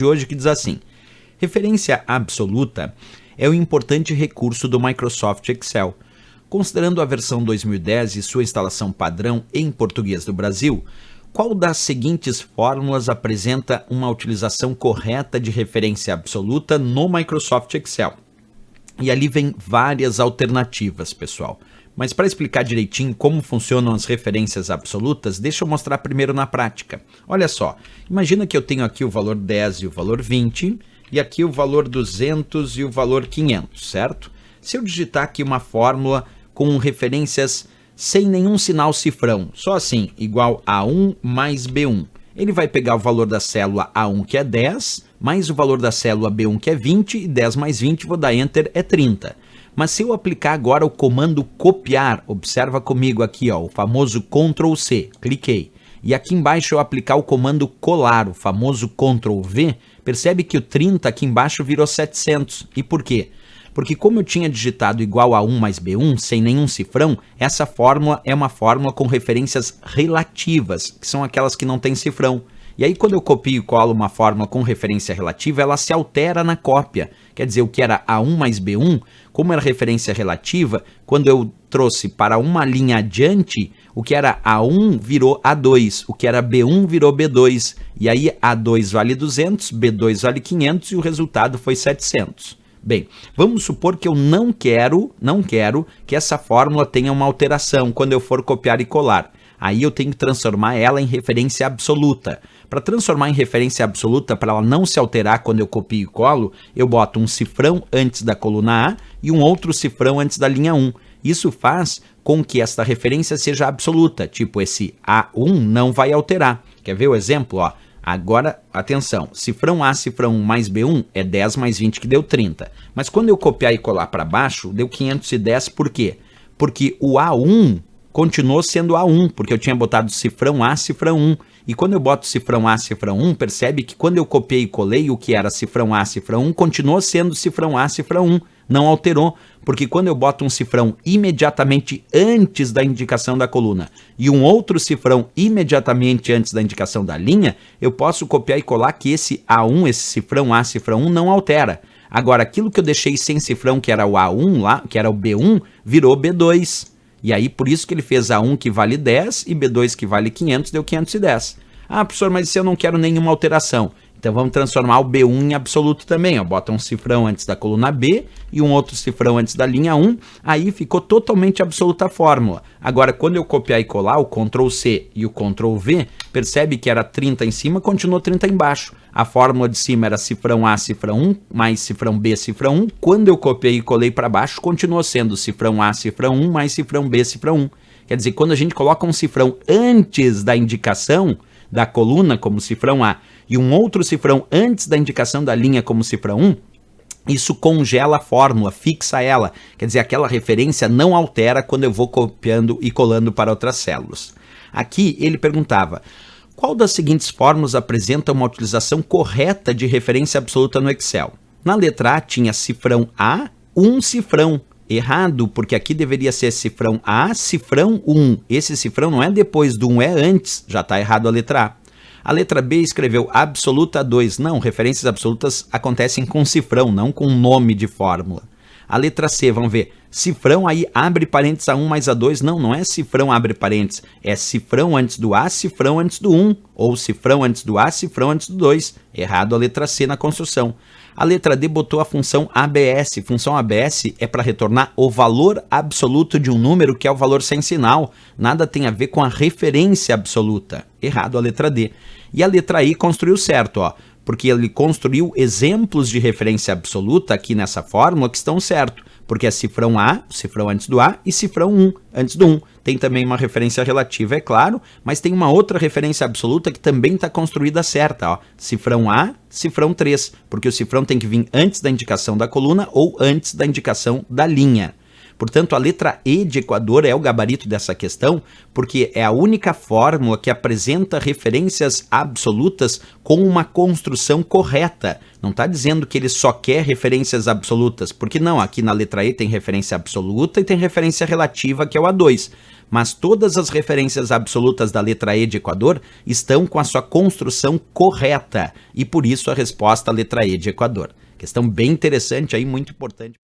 de hoje que diz assim: referência absoluta é um importante recurso do Microsoft Excel. Considerando a versão 2010 e sua instalação padrão em português do Brasil, qual das seguintes fórmulas apresenta uma utilização correta de referência absoluta no Microsoft Excel? E ali vem várias alternativas, pessoal. Mas para explicar direitinho como funcionam as referências absolutas, deixa eu mostrar primeiro na prática. Olha só, imagina que eu tenho aqui o valor 10 e o valor 20, e aqui o valor 200 e o valor 500, certo? Se eu digitar aqui uma fórmula com referências sem nenhum sinal cifrão, só assim, igual A1 mais B1, ele vai pegar o valor da célula A1, que é 10, mais o valor da célula B1, que é 20, e 10 mais 20, vou dar Enter, é 30. Mas se eu aplicar agora o comando copiar, observa comigo aqui, ó, o famoso Ctrl C, cliquei. E aqui embaixo eu aplicar o comando colar, o famoso Ctrl V, percebe que o 30 aqui embaixo virou 700. E por quê? Porque como eu tinha digitado igual a 1 mais B1, sem nenhum cifrão, essa fórmula é uma fórmula com referências relativas, que são aquelas que não têm cifrão. E aí quando eu copio e colo uma fórmula com referência relativa, ela se altera na cópia. Quer dizer, o que era A1 mais B1, como era referência relativa, quando eu trouxe para uma linha adiante, o que era A1 virou A2, o que era B1 virou B2. E aí A2 vale 200, B2 vale 500 e o resultado foi 700. Bem, vamos supor que eu não quero que essa fórmula tenha uma alteração quando eu for copiar e colar. Aí eu tenho que transformar ela em referência absoluta. Para transformar em referência absoluta, para ela não se alterar quando eu copio e colo, eu boto um cifrão antes da coluna A e um outro cifrão antes da linha 1. Isso faz com que esta referência seja absoluta, tipo esse A1 não vai alterar. Quer ver o exemplo? Ó, agora, atenção, cifrão A, cifrão 1 mais B1 é 10 mais 20 que deu 30. Mas quando eu copiar e colar para baixo, deu 510, por quê? Porque o A1 continuou sendo A1, porque eu tinha botado cifrão A, cifrão 1. E quando eu boto cifrão A, cifrão 1, percebe que quando eu copiei e colei o que era cifrão A, cifrão 1, continuou sendo cifrão A, cifrão 1. Não alterou, porque quando eu boto um cifrão imediatamente antes da indicação da coluna e um outro cifrão imediatamente antes da indicação da linha, eu posso copiar e colar que esse A1, esse cifrão A, cifrão 1, não altera. Agora, aquilo que eu deixei sem cifrão, que era o A1 lá, que era o B1, virou B2. E aí, por isso que ele fez A1 que vale 10 e B2 que vale 500, deu 510. Ah, professor, mas se eu não quero nenhuma alteração, então vamos transformar o B1 em absoluto também. Ó. Bota um cifrão antes da coluna B e um outro cifrão antes da linha 1. Aí ficou totalmente absoluta a fórmula. Agora, quando eu copiar e colar o Ctrl C e o Ctrl V, percebe que era 30 em cima, continuou 30 embaixo. A fórmula de cima era cifrão A, cifrão 1, mais cifrão B, cifrão 1. Quando eu copiei e colei para baixo, continuou sendo cifrão A, cifrão 1, mais cifrão B, cifrão 1. Quer dizer, quando a gente coloca um cifrão antes da indicação da coluna como cifrão A e um outro cifrão antes da indicação da linha como cifrão 1, isso congela a fórmula, fixa ela. Quer dizer, aquela referência não altera quando eu vou copiando e colando para outras células. Aqui ele perguntava: qual das seguintes fórmulas apresenta uma utilização correta de referência absoluta no Excel? Na letra A tinha cifrão A, um cifrão. Errado, porque aqui deveria ser cifrão A, cifrão 1. Esse cifrão não é depois do 1, é antes. Já está errado a letra A. A letra B escreveu absoluta 2. Não, referências absolutas acontecem com cifrão, não com nome de fórmula. A letra C, vamos ver. Cifrão aí abre parênteses A1 mais A2. Não, não é cifrão abre parênteses. É cifrão antes do A, cifrão antes do 1. Ou cifrão antes do A, cifrão antes do 2. Errado a letra C na construção. A letra D botou a função ABS. Função ABS é para retornar o valor absoluto de um número, que é o valor sem sinal. Nada tem a ver com a referência absoluta. Errado a letra D. E a letra I construiu certo, ó, porque ele construiu exemplos de referência absoluta aqui nessa fórmula que estão certo. Porque é cifrão A, cifrão antes do A, e cifrão 1 antes do 1. Tem também uma referência relativa, é claro, mas tem uma outra referência absoluta que também está construída certa. Ó. Cifrão A, cifrão 3, porque o cifrão tem que vir antes da indicação da coluna ou antes da indicação da linha. Portanto, a letra E de Equador é o gabarito dessa questão, porque é a única fórmula que apresenta referências absolutas com uma construção correta. Não está dizendo que ele só quer referências absolutas, porque não, aqui na letra E tem referência absoluta e tem referência relativa, que é o A2. Mas todas as referências absolutas da letra E de Equador estão com a sua construção correta, e por isso a resposta à letra E de Equador. Questão bem interessante aí, muito importante.